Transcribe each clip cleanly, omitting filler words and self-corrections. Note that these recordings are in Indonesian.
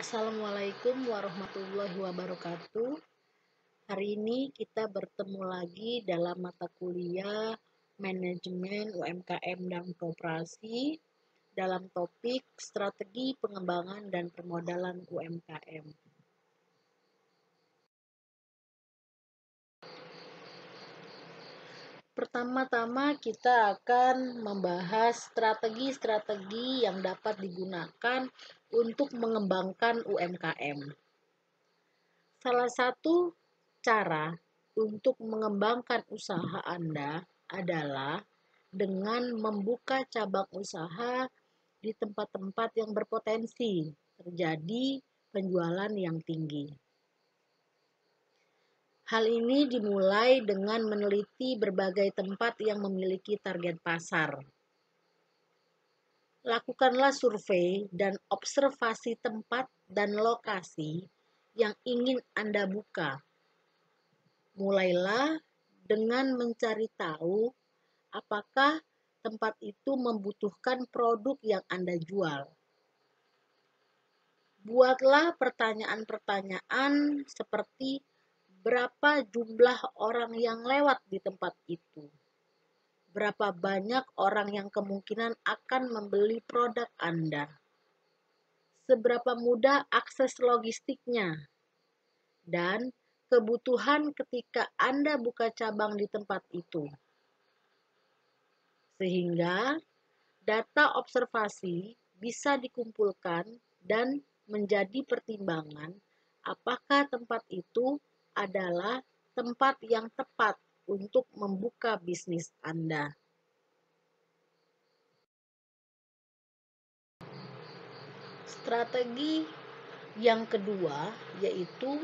Assalamualaikum warahmatullahi wabarakatuh. Hari ini kita bertemu lagi dalam mata kuliah Manajemen UMKM dan Koperasi dalam topik Strategi Pengembangan dan Permodalan UMKM. Pertama-tama kita akan membahas strategi-strategi yang dapat digunakan untuk mengembangkan UMKM. Salah satu cara untuk mengembangkan usaha Anda adalah dengan membuka cabang usaha di tempat-tempat yang berpotensi terjadi penjualan yang tinggi. Hal ini dimulai dengan meneliti berbagai tempat yang memiliki target pasar. Lakukanlah survei dan observasi tempat dan lokasi yang ingin Anda buka. Mulailah dengan mencari tahu apakah tempat itu membutuhkan produk yang Anda jual. Buatlah pertanyaan-pertanyaan seperti berapa jumlah orang yang lewat di tempat itu? Berapa banyak orang yang kemungkinan akan membeli produk Anda? Seberapa mudah akses logistiknya? Dan kebutuhan ketika Anda buka cabang di tempat itu. Sehingga data observasi bisa dikumpulkan dan menjadi pertimbangan apakah tempat itu adalah tempat yang tepat untuk membuka bisnis Anda. Strategi yang kedua yaitu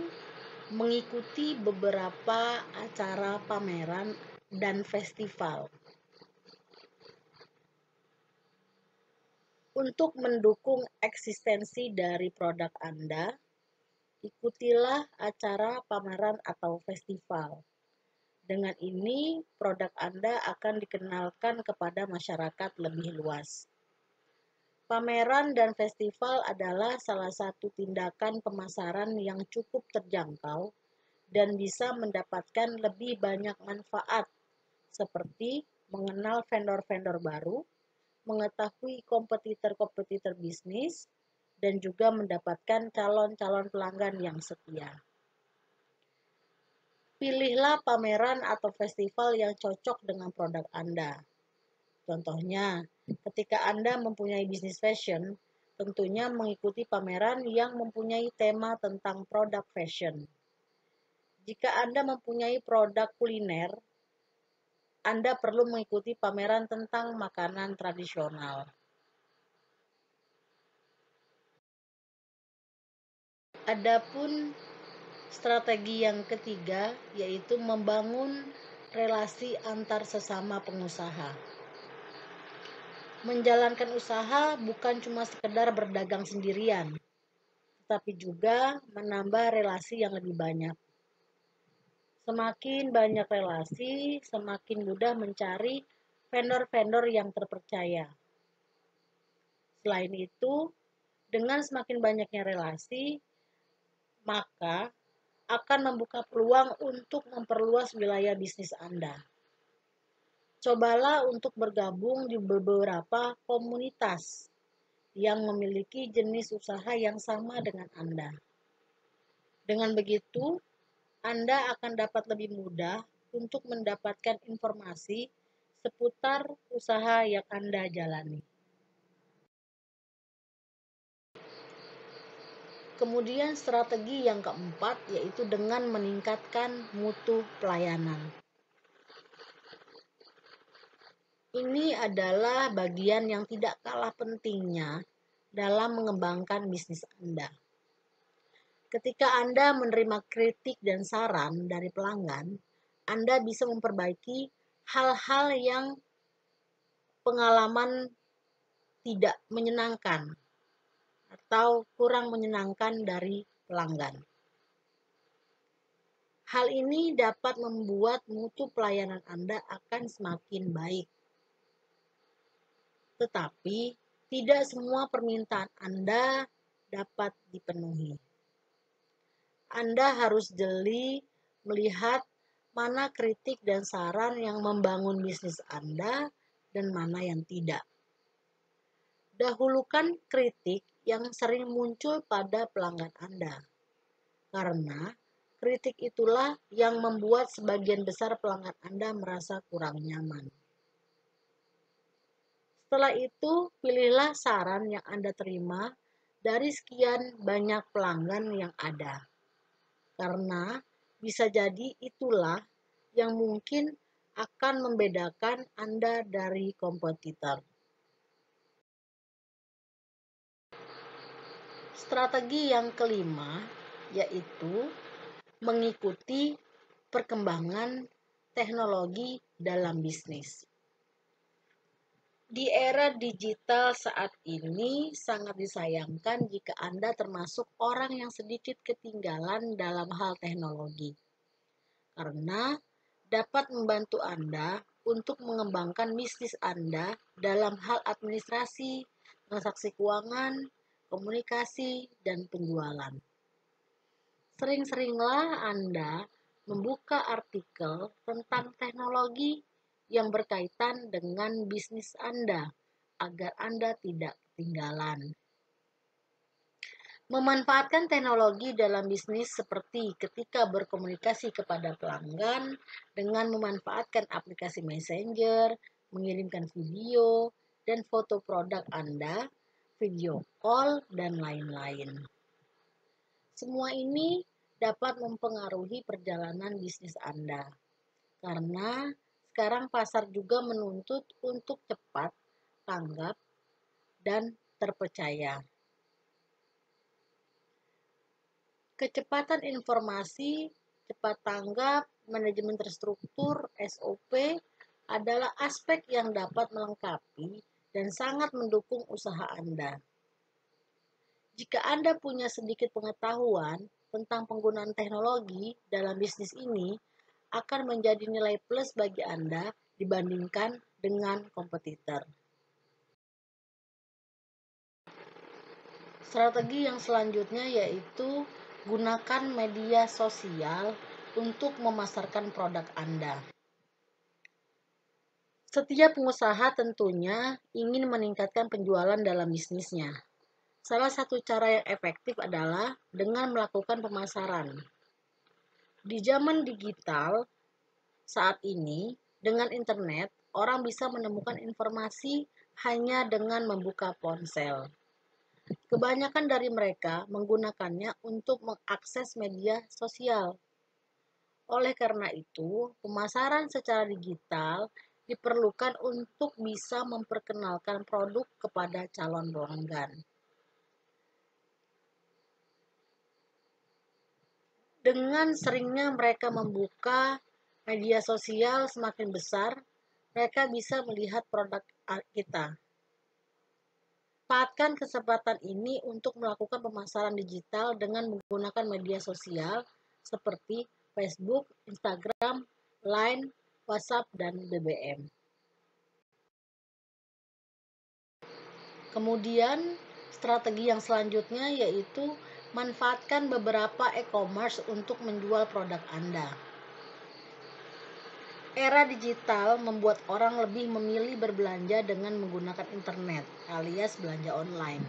mengikuti beberapa acara pameran dan festival. Untuk mendukung eksistensi dari produk Anda, ikutilah acara pameran atau festival. Dengan ini, produk Anda akan dikenalkan kepada masyarakat lebih luas. Pameran dan festival adalah salah satu tindakan pemasaran yang cukup terjangkau dan bisa mendapatkan lebih banyak manfaat, seperti mengenal vendor-vendor baru, mengetahui kompetitor-kompetitor bisnis, dan juga mendapatkan calon-calon pelanggan yang setia. Pilihlah pameran atau festival yang cocok dengan produk Anda. Contohnya, ketika Anda mempunyai bisnis fashion, tentunya mengikuti pameran yang mempunyai tema tentang produk fashion. Jika Anda mempunyai produk kuliner, Anda perlu mengikuti pameran tentang makanan tradisional. Adapun strategi yang ketiga yaitu membangun relasi antar sesama pengusaha. Menjalankan usaha bukan cuma sekedar berdagang sendirian, tetapi juga menambah relasi yang lebih banyak. Semakin banyak relasi, semakin mudah mencari vendor-vendor yang terpercaya. Selain itu, dengan semakin banyaknya relasi, maka akan membuka peluang untuk memperluas wilayah bisnis Anda. Cobalah untuk bergabung di beberapa komunitas yang memiliki jenis usaha yang sama dengan Anda. Dengan begitu, Anda akan dapat lebih mudah untuk mendapatkan informasi seputar usaha yang Anda jalani. Kemudian strategi yang keempat yaitu dengan meningkatkan mutu pelayanan. Ini adalah bagian yang tidak kalah pentingnya dalam mengembangkan bisnis Anda. Ketika Anda menerima kritik dan saran dari pelanggan, Anda bisa memperbaiki hal-hal yang pengalaman tidak menyenangkan atau kurang menyenangkan dari pelanggan. Hal ini dapat membuat mutu pelayanan Anda akan semakin baik. Tetapi tidak semua permintaan Anda dapat dipenuhi. Anda harus jeli melihat mana kritik dan saran yang membangun bisnis Anda dan mana yang tidak. Dahulukan kritik yang sering muncul pada pelanggan Anda, karena kritik itulah yang membuat sebagian besar pelanggan Anda merasa kurang nyaman. Setelah itu, pilihlah saran yang Anda terima dari sekian banyak pelanggan yang ada. Karena bisa jadi itulah yang mungkin akan membedakan Anda dari kompetitor. Strategi yang kelima yaitu mengikuti perkembangan teknologi dalam bisnis. Di era digital saat ini sangat disayangkan jika Anda termasuk orang yang sedikit ketinggalan dalam hal teknologi. Karena dapat membantu Anda untuk mengembangkan bisnis Anda dalam hal administrasi, transaksi keuangan, komunikasi, dan penjualan. Sering-seringlah Anda membuka artikel tentang teknologi yang berkaitan dengan bisnis Anda agar Anda tidak ketinggalan. Memanfaatkan teknologi dalam bisnis seperti ketika berkomunikasi kepada pelanggan dengan memanfaatkan aplikasi Messenger, mengirimkan video dan foto produk Anda, video call, dan lain-lain. Semua ini dapat mempengaruhi perjalanan bisnis Anda, karena sekarang pasar juga menuntut untuk cepat, tanggap, dan terpercaya. Kecepatan informasi, cepat tanggap, manajemen terstruktur, SOP adalah aspek yang dapat melengkapi dan sangat mendukung usaha Anda. Jika Anda punya sedikit pengetahuan tentang penggunaan teknologi dalam bisnis ini, akan menjadi nilai plus bagi Anda dibandingkan dengan kompetitor. Strategi yang selanjutnya yaitu gunakan media sosial untuk memasarkan produk Anda. Setiap pengusaha tentunya ingin meningkatkan penjualan dalam bisnisnya. Salah satu cara yang efektif adalah dengan melakukan pemasaran. Di zaman digital saat ini, dengan internet, orang bisa menemukan informasi hanya dengan membuka ponsel. Kebanyakan dari mereka menggunakannya untuk mengakses media sosial. Oleh karena itu, pemasaran secara digital diperlukan untuk bisa memperkenalkan produk kepada calon pelanggan. Dengan seringnya mereka membuka media sosial semakin besar, mereka bisa melihat produk kita. Manfaatkan kesempatan ini untuk melakukan pemasaran digital dengan menggunakan media sosial seperti Facebook, Instagram, Line, WhatsApp, dan BBM. Kemudian, strategi yang selanjutnya yaitu manfaatkan beberapa e-commerce untuk menjual produk Anda. Era digital membuat orang lebih memilih berbelanja dengan menggunakan internet alias belanja online.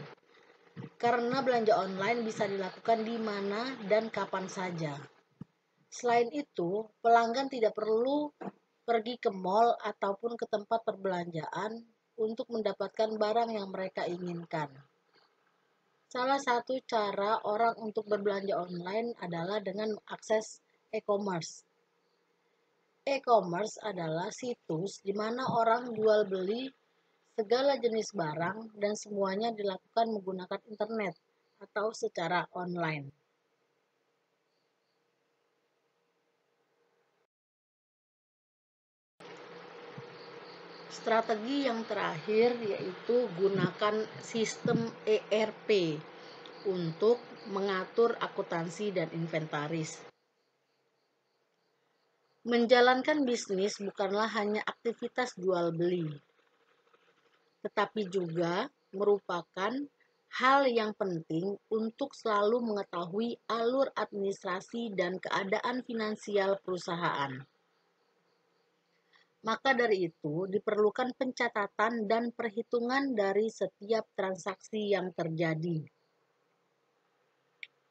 Karena belanja online bisa dilakukan di mana dan kapan saja. Selain itu, pelanggan tidak perlu pergi ke mall ataupun ke tempat perbelanjaan untuk mendapatkan barang yang mereka inginkan. Salah satu cara orang untuk berbelanja online adalah dengan mengakses e-commerce. E-commerce adalah situs di mana orang jual beli segala jenis barang dan semuanya dilakukan menggunakan internet atau secara online. Strategi yang terakhir yaitu gunakan sistem ERP untuk mengatur akuntansi dan inventaris. Menjalankan bisnis bukanlah hanya aktivitas jual beli, tetapi juga merupakan hal yang penting untuk selalu mengetahui alur administrasi dan keadaan finansial perusahaan. Maka dari itu, diperlukan pencatatan dan perhitungan dari setiap transaksi yang terjadi.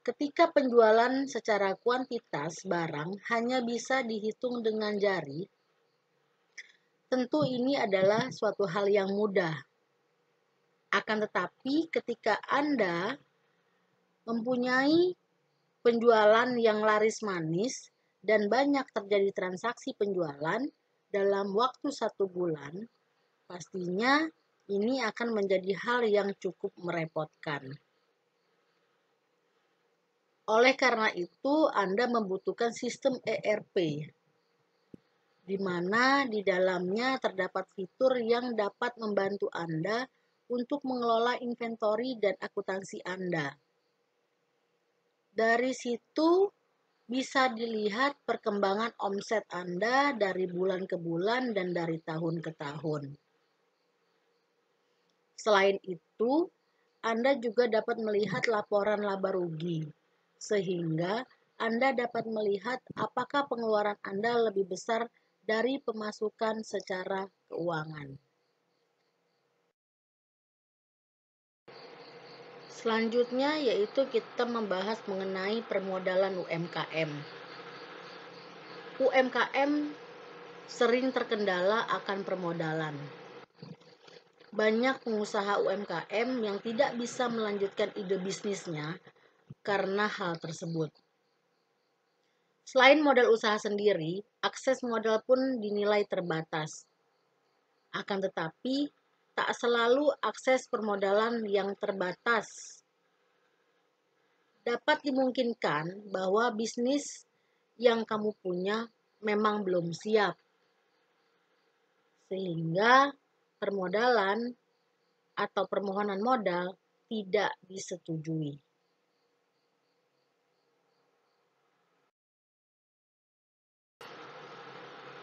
Ketika penjualan secara kuantitas barang hanya bisa dihitung dengan jari, tentu ini adalah suatu hal yang mudah. Akan tetapi, ketika Anda mempunyai penjualan yang laris manis dan banyak terjadi transaksi penjualan dalam waktu 1 bulan, pastinya ini akan menjadi hal yang cukup merepotkan. Oleh karena itu, Anda membutuhkan sistem ERP, di mana di dalamnya terdapat fitur yang dapat membantu Anda untuk mengelola inventory dan akuntansi Anda. Dari situ bisa dilihat perkembangan omset Anda dari bulan ke bulan dan dari tahun ke tahun. Selain itu, Anda juga dapat melihat laporan laba rugi, sehingga Anda dapat melihat apakah pengeluaran Anda lebih besar dari pemasukan secara keuangan. Selanjutnya yaitu kita membahas mengenai permodalan UMKM. UMKM sering terkendala akan permodalan. Banyak pengusaha UMKM yang tidak bisa melanjutkan ide bisnisnya karena hal tersebut. Selain modal usaha sendiri, akses modal pun dinilai terbatas. Akan tetapi, tak selalu akses permodalan yang terbatas dapat dimungkinkan bahwa bisnis yang kamu punya memang belum siap, sehingga permodalan atau permohonan modal tidak disetujui.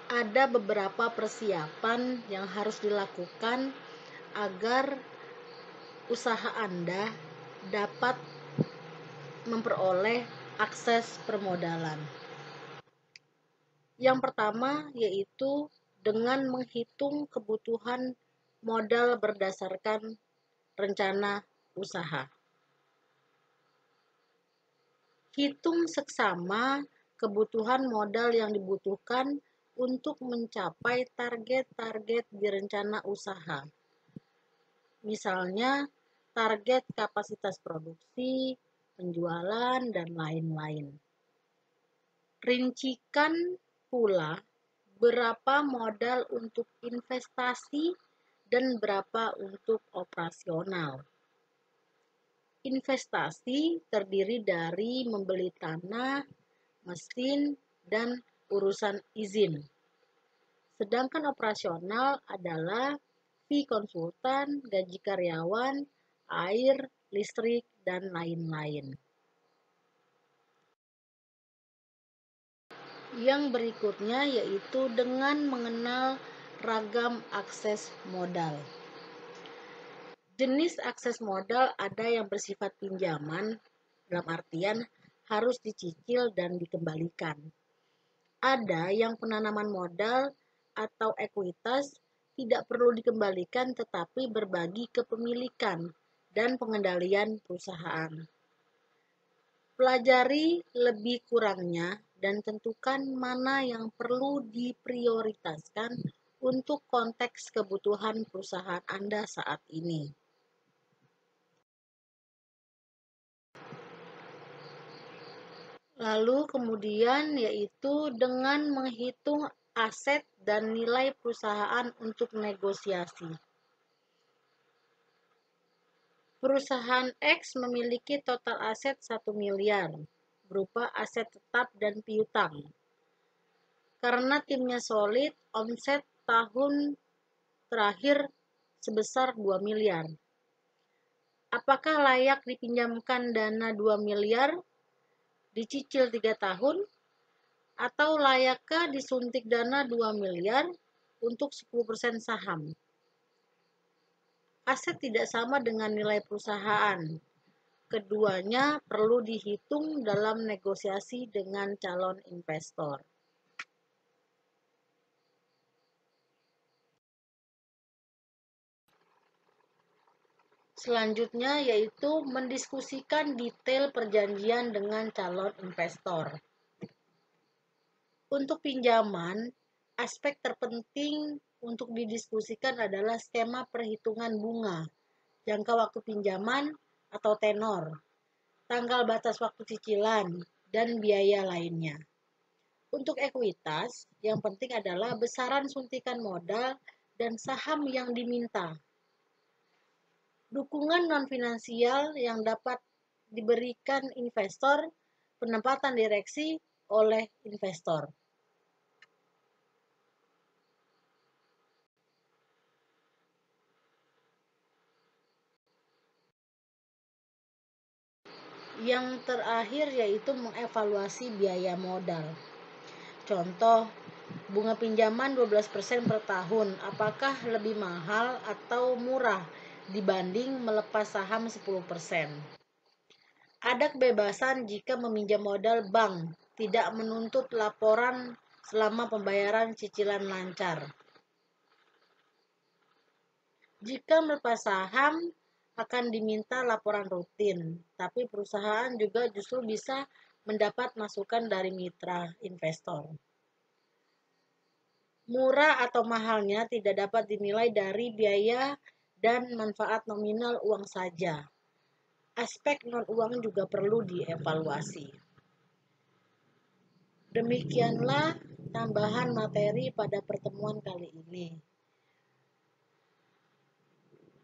Ada beberapa persiapan yang harus dilakukan agar usaha Anda dapat memperoleh akses permodalan. Yang pertama yaitu dengan menghitung kebutuhan modal berdasarkan rencana usaha. Hitung seksama kebutuhan modal yang dibutuhkan untuk mencapai target-target di rencana usaha. Misalnya, target kapasitas produksi, penjualan, dan lain-lain. Rincikan pula berapa modal untuk investasi dan berapa untuk operasional. Investasi terdiri dari membeli tanah, mesin, dan urusan izin. Sedangkan operasional adalah fee konsultan, gaji karyawan, air, listrik, dan lain-lain. Yang berikutnya yaitu dengan mengenal ragam akses modal. Jenis akses modal ada yang bersifat pinjaman, dalam artian harus dicicil dan dikembalikan. Ada yang penanaman modal atau ekuitas tidak perlu dikembalikan tetapi berbagi kepemilikan dan pengendalian perusahaan. Pelajari lebih kurangnya dan tentukan mana yang perlu diprioritaskan untuk konteks kebutuhan perusahaan Anda saat ini. Lalu kemudian yaitu dengan menghitung aset dan nilai perusahaan untuk negosiasi. Perusahaan X memiliki total aset 1 miliar berupa aset tetap dan piutang. Karena timnya solid, omset tahun terakhir sebesar 2 miliar. Apakah layak dipinjamkan dana 2 miliar, dicicil 3 tahun, atau layakkah disuntik dana 2 miliar untuk 10% saham? Aset tidak sama dengan nilai perusahaan. Keduanya perlu dihitung dalam negosiasi dengan calon investor. Selanjutnya yaitu mendiskusikan detail perjanjian dengan calon investor. Untuk pinjaman, aspek terpenting untuk didiskusikan adalah skema perhitungan bunga, jangka waktu pinjaman atau tenor, tanggal batas waktu cicilan, dan biaya lainnya. Untuk ekuitas, yang penting adalah besaran suntikan modal dan saham yang diminta. Dukungan non-finansial yang dapat diberikan investor, penempatan direksi oleh investor. Yang terakhir yaitu mengevaluasi biaya modal. Contoh, bunga pinjaman 12% per tahun, apakah lebih mahal atau murah dibanding melepas saham 10%? Ada kebebasan jika meminjam modal bank, tidak menuntut laporan selama pembayaran cicilan lancar. Jika melepas saham, akan diminta laporan rutin, tapi perusahaan juga justru bisa mendapat masukan dari mitra investor. Murah atau mahalnya tidak dapat dinilai dari biaya dan manfaat nominal uang saja. Aspek non-uang juga perlu dievaluasi. Demikianlah tambahan materi pada pertemuan kali ini.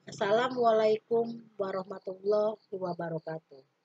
Assalamualaikum warahmatullahi wabarakatuh.